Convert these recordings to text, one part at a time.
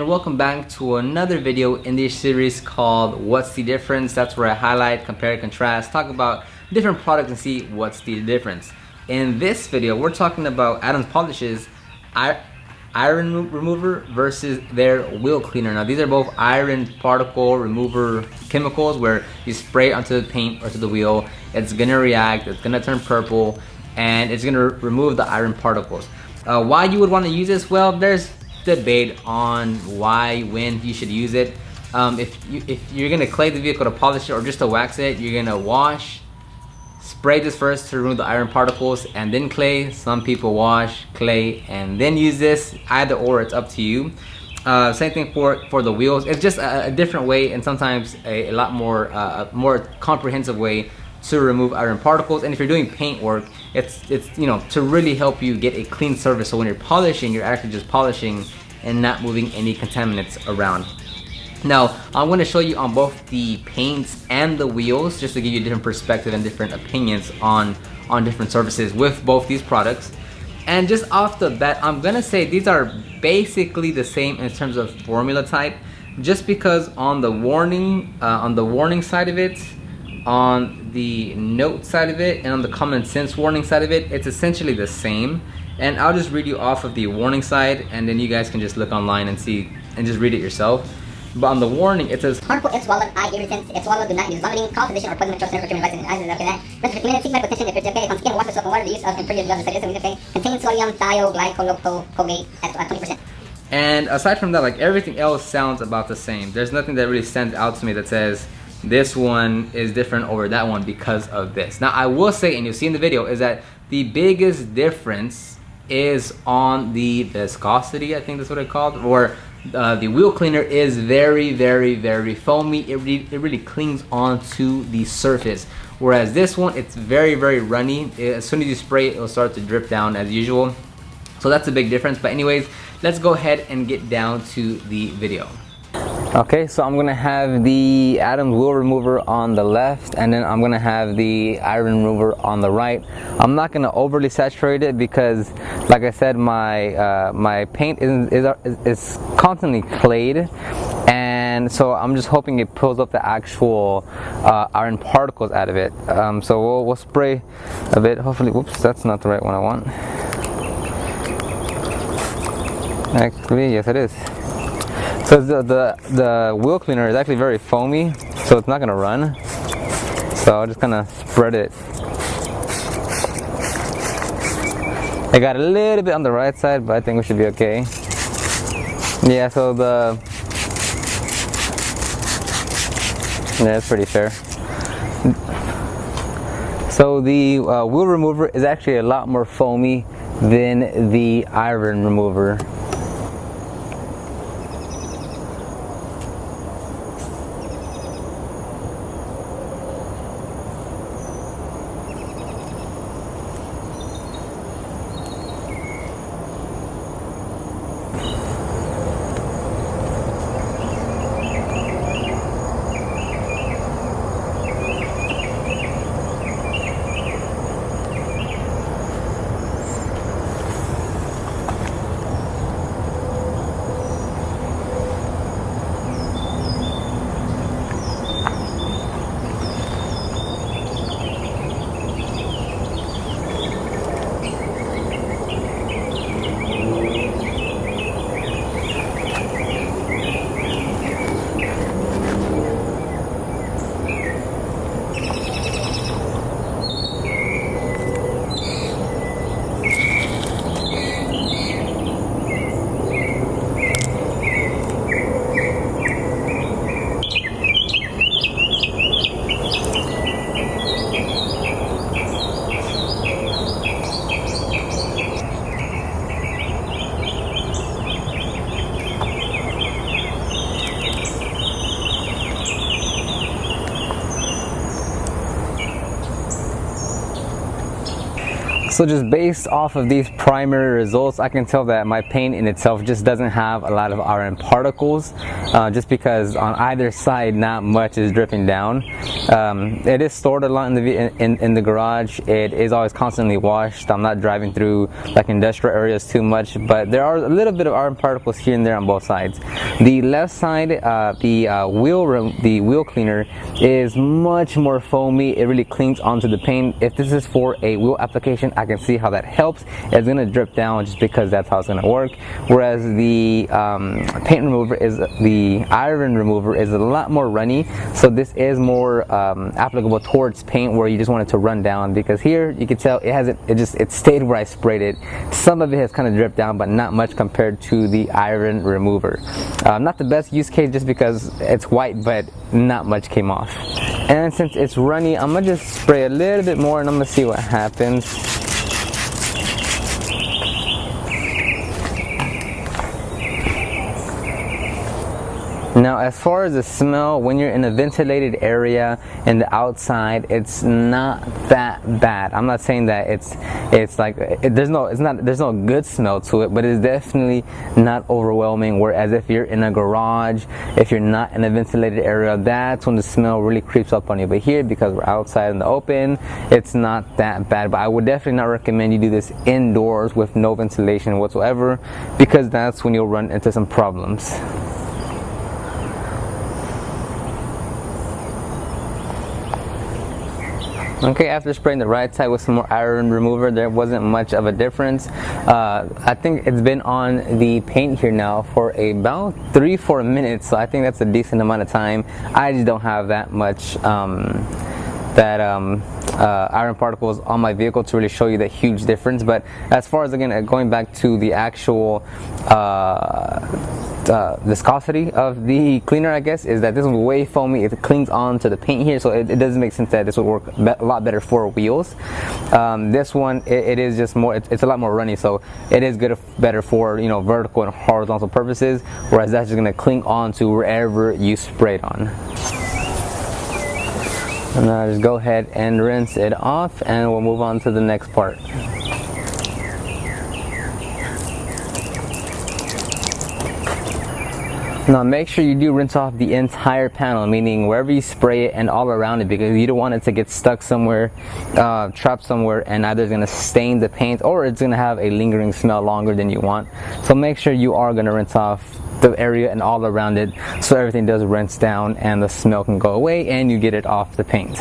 and welcome back to another video in this series called What's the Difference? That's where I highlight, compare, contrast, talk about different products and see what's the difference. In this video, we're talking about Adams Polish's iron remover versus their wheel cleaner. Now these are both iron particle remover chemicals where you spray onto the paint or to the wheel, it's gonna react, it's gonna turn purple, and it's gonna remove the iron particles. Why you would want to use this? Well, there's debate on why, when you should use it. If you're gonna clay the vehicle to polish it or just to wax it, you're gonna wash, spray this first to remove the iron particles, and then clay. Some people wash, clay, and then use this. Either or, it's up to you. Same thing for the wheels. It's just a different way, and sometimes a lot more comprehensive way to remove iron particles. And if you're doing paint work, it's you know, to really help you get a clean surface, so when you're polishing, you're actually just polishing and not moving any contaminants around. Now I'm going to show you on both the paints and the wheels, just to give you a different perspective and different opinions on different surfaces with both these products. And just off the bat, I'm gonna say these are basically the same in terms of formula type, just because on the warning side of it, on the note side of it, and on the common sense warning side of it, it's essentially the same. And I'll just read you off of the warning side, and then you guys can just look online and see and just read it yourself. But on the warning, it says harmful if swallowed, eye irritants if swallowed, do not use vomiting, call physician or poison control center for treatment advice. Okay, that. Rest for seek medical attention if it's okay. On skin, wash yourself in water, the use of impregnated gloves is okay. Contains sodium thioglycolate at 20%. And aside from that, like, everything else sounds about the same. There's nothing that really stands out to me that says this one is different over that one because of this. Now I will say, and you'll see in the video, is that the biggest difference is on the viscosity, I think that's what it's called, or the wheel cleaner is very foamy. It really clings onto the surface, whereas this one, it's very runny. As soon as you spray it, it'll start to drip down as usual. So that's a big difference. But anyways, let's go ahead and get down to the video. Okay, so I'm gonna have the Adams wheel remover on the left, and then I'm gonna have the iron remover on the right. I'm not gonna overly saturate it because, like I said, my paint is constantly clayed, and so I'm just hoping it pulls up the actual iron particles out of it. So we'll spray a bit. Hopefully, whoops, that's not the right one I want. Actually, yes, it is. So the wheel cleaner is actually very foamy, so it's not gonna run. So I'll just kind of spread it. I got a little bit on the right side, but I think we should be okay. Yeah, so that's pretty fair. So the wheel remover is actually a lot more foamy than the iron remover. So just based off of these primary results, I can tell that my paint in itself just doesn't have a lot of iron particles, just because on either side not much is dripping down. It is stored a lot in the garage. It is always constantly washed. I'm not driving through like industrial areas too much, but there are a little bit of iron particles here and there on both sides. The left side, the wheel cleaner is much more foamy. It really clings onto the paint. If this is for a wheel application, I can see how that helps. It's gonna drip down just because that's how it's gonna work. Whereas the paint remover the iron remover is a lot more runny. So this is more applicable towards paint where you just want it to run down, because here you can tell it stayed where I sprayed it. Some of it has kind of dripped down, but not much compared to the iron remover. Not the best use case just because it's white, but not much came off. And since it's runny, I'm gonna just spray a little bit more and I'm gonna see what happens. Now, as far as the smell, when you're in a ventilated area in the outside, it's not that bad. I'm not saying that it's like there's no good smell to it, but it's definitely not overwhelming. Whereas if you're in a garage, if you're not in a ventilated area, that's when the smell really creeps up on you. But here, because we're outside in the open, it's not that bad. But I would definitely not recommend you do this indoors with no ventilation whatsoever, because that's when you'll run into some problems. Okay, after spraying the right side with some more iron remover, there wasn't much of a difference. I think it's been on the paint here now for about 3-4 minutes, so I think that's a decent amount of time. I just don't have that much iron particles on my vehicle to really show you the huge difference. But as far as, again, going back to the actual viscosity of the cleaner, I guess, is that this one's way foamy. It clings on to the paint here, so it doesn't make sense that this would work a lot better for wheels. This one, it is just more, it's a lot more runny, so it is better for, you know, vertical and horizontal purposes, whereas that's just going to cling on to wherever you spray it on. And now just go ahead and rinse it off, and we'll move on to the next part. Now make sure you do rinse off the entire panel, meaning wherever you spray it and all around it, because you don't want it to get stuck somewhere, trapped somewhere, and either it's going to stain the paint or it's going to have a lingering smell longer than you want. So make sure you are going to rinse off the area and all around it, so everything does rinse down and the smell can go away and you get it off the paint.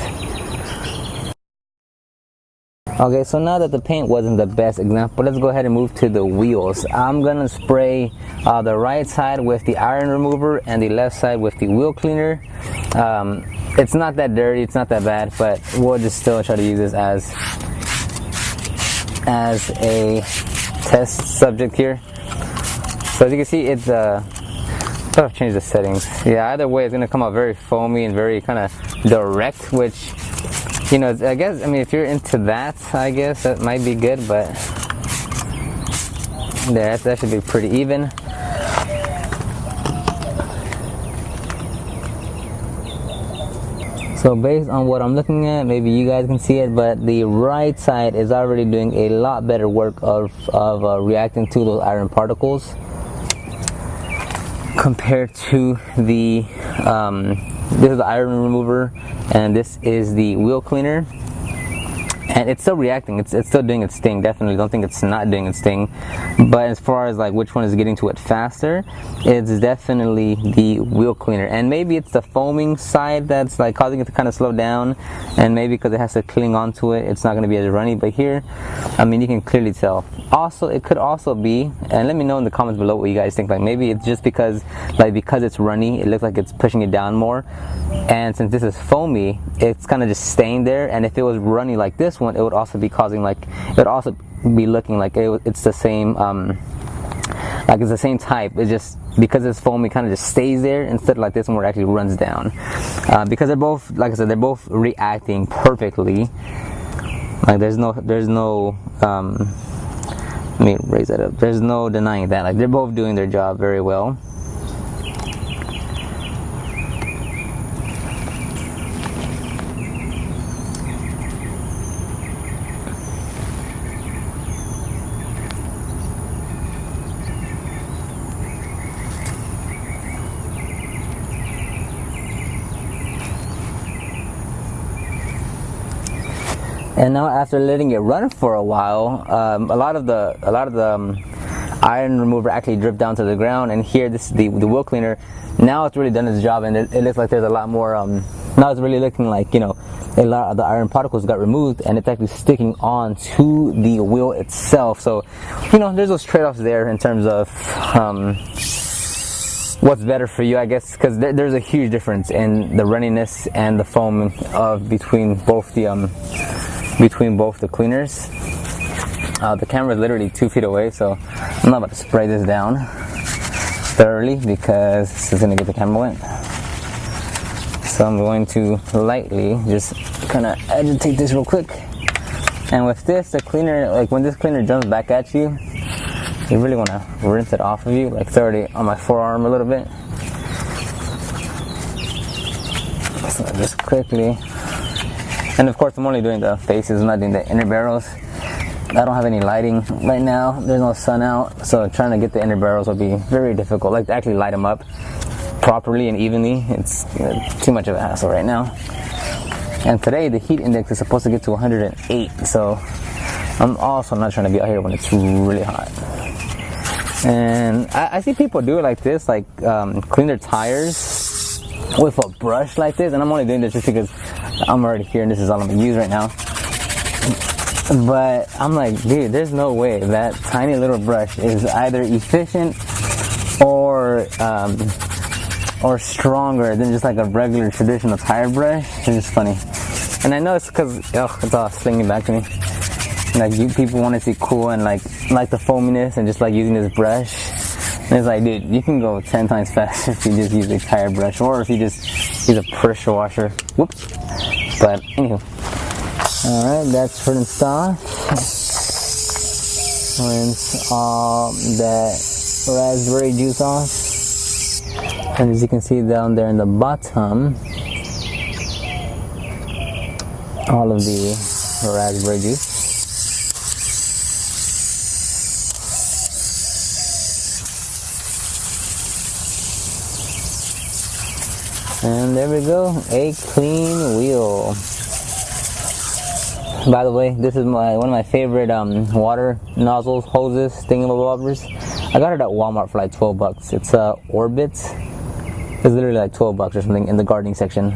Okay, so now that the paint wasn't the best example, let's go ahead and move to the wheels. I'm gonna spray the right side with the iron remover and the left side with the wheel cleaner. It's not that dirty, it's not that bad, but we'll just still try to use this as a test subject here. So as you can see, it's I've changed the settings. Yeah, either way, it's gonna come out very foamy and very kind of direct, which, you know, I guess, I mean, if you're into that, I guess that might be good, but there, that should be pretty even. So based on what I'm looking at, maybe you guys can see it, but the right side is already doing a lot better work of reacting to those iron particles compared to the this is the iron remover and this is the wheel cleaner, and it's still reacting, it's still doing its thing. Definitely don't think it's not doing its thing, but as far as like which one is getting to it faster, it's definitely the wheel cleaner. And maybe it's the foaming side that's like causing it to kind of slow down, and maybe because it has to cling onto it, it's not going to be as runny. But here, I mean, you can clearly tell. Also, it could also be, and let me know in the comments below what you guys think, like maybe it's just because it's runny, it looks like it's pushing it down more, and since this is foamy, it's kind of just staying there. And if it was runny like this one, it would also be causing, like, it would also be looking like it's the same, like it's the same type. It's just because it's foamy, kind of just stays there instead of like this one where it actually runs down. Because they're both, like I said, they're both reacting perfectly. Like there's no let me raise that up. There's no denying that. Like they're both doing their job very well. And now after letting it run for a while, a lot of the iron remover actually dripped down to the ground, and here this is the wheel cleaner. Now it's really done its job, and it looks like there's a lot more. Now it's really looking like, you know, a lot of the iron particles got removed, and it's actually sticking on to the wheel itself. So, you know, there's those trade-offs there in terms of what's better for you, I guess, because there's a huge difference in the runniness and the foam of between both the cleaners. The camera is literally 2 feet away, so I'm not about to spray this down thoroughly because this is going to get the camera wet. So I'm going to lightly just kind of agitate this real quick. And with this, the cleaner, like when this cleaner jumps back at you, you really want to rinse it off of you. Like it's already on my forearm a little bit. So just quickly. And of course I'm only doing the faces, I'm not doing the inner barrels. I don't have any lighting right now. There's no sun out, so trying to get the inner barrels will be very difficult. Like to actually light them up properly and evenly, it's too much of a hassle right now. And today the heat index is supposed to get to 108, so I'm also not trying to be out here when it's really hot. And I see people do it like this, like clean their tires with a brush like this, and I'm only doing this just because I'm already here and this is all I'm gonna use right now. But I'm like, dude, there's no way that tiny little brush is either efficient or stronger than just like a regular traditional tire brush. It's just funny. And I know it's because it's all slinging back to me. Like people want to see cool and like the foaminess and just like using this brush. And it's like, dude, you can go 10 times faster if you just use a tire brush or if you just use a pressure washer. Whoops. But anywho. Alright, that's rinsed off. Rinse all that raspberry juice off. And as you can see down there in the bottom, all of the raspberry juice. And there we go, a clean wheel. By the way, this is one of my favorite water nozzles, hoses, thingamabobbers. I got it at Walmart for like 12 bucks. It's Orbit. It's literally like 12 bucks or something in the gardening section.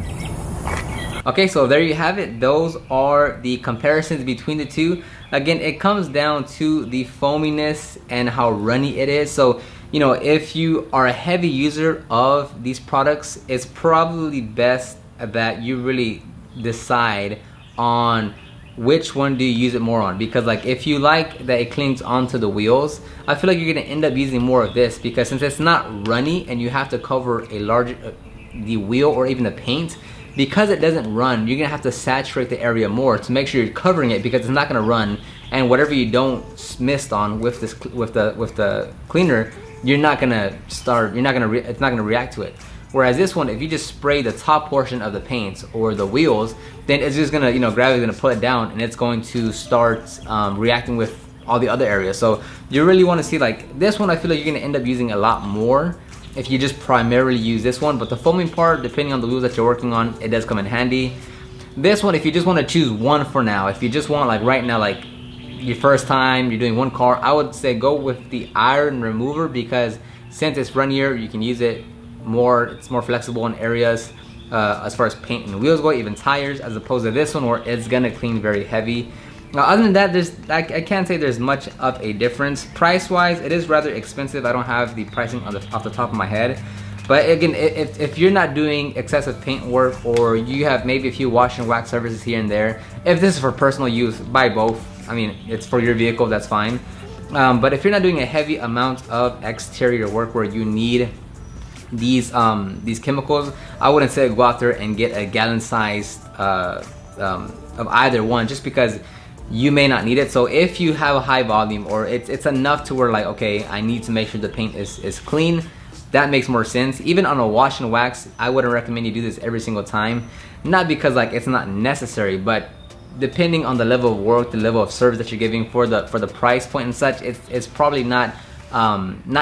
Okay, so there you have it. Those are the comparisons between the two. Again, it comes down to the foaminess and how runny it is. So, you know, if you are a heavy user of these products, it's probably best that you really decide on which one do you use it more on, because like if you like that it clings onto the wheels, I feel like you're gonna end up using more of this, because since it's not runny and you have to cover a larger the wheel or even the paint, because it doesn't run, you're gonna have to saturate the area more to make sure you're covering it, because it's not gonna run, and whatever you don't mist on with this with the cleaner, it's not gonna react to it. Whereas this one, if you just spray the top portion of the paint or the wheels, then it's just gonna, you know, gravity's gonna pull it down and it's going to start reacting with all the other areas. So you really want to see, like this one, I feel like you're gonna end up using a lot more if you just primarily use this one. But the foaming part, depending on the wheels that you're working on, it does come in handy. This one, if you just want to choose one for now, if you just want like right now, like your first time you're doing one car, I would say go with the iron remover, because since it's runnier, you can use it more, it's more flexible in areas as far as paint and wheels go, even tires, as opposed to this one where it's gonna clean very heavy. Now, other than that, I can't say there's much of a difference. Price wise, it is rather expensive. I don't have the pricing off the top of my head, but again, if you're not doing excessive paint work, or you have maybe a few wash and wax services here and there, if this is for personal use, buy both. I mean, it's for your vehicle, that's fine. But if you're not doing a heavy amount of exterior work where you need these chemicals, I wouldn't say go out there and get a gallon sized of either one, just because you may not need it. So if you have a high volume, or it's enough to where like, okay, I need to make sure the paint is clean, that makes more sense. Even on a wash and wax, I wouldn't recommend you do this every single time, not because like it's not necessary, but depending on the level of work, the level of service that you're giving for the price point and such, it's probably not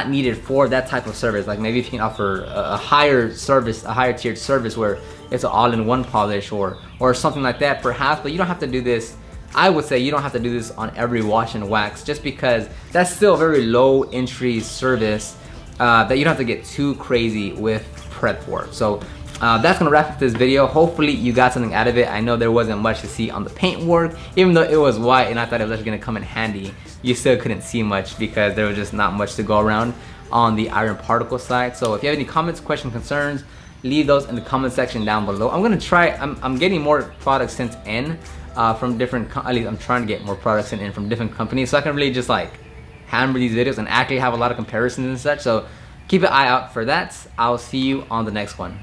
needed for that type of service. Like maybe if you can offer a higher service, a higher tiered service where it's an all-in-one polish or something like that, perhaps. But you don't have to do this I would say you don't have to do this on every wash and wax, just because that's still a very low entry service that you don't have to get too crazy with prep work. So that's gonna wrap up this video. Hopefully you got something out of it. I know there wasn't much to see on the paint work, even though it was white and I thought it was actually gonna come in handy. You still couldn't see much because there was just not much to go around on the iron particle side. So if you have any comments, questions, concerns, leave those in the comment section down below. I'm gonna try, I'm getting more products sent in from different, at least I'm trying to get more products sent in from different companies, so I can really just like hammer these videos and actually have a lot of comparisons and such. So keep an eye out for that. I'll see you on the next one.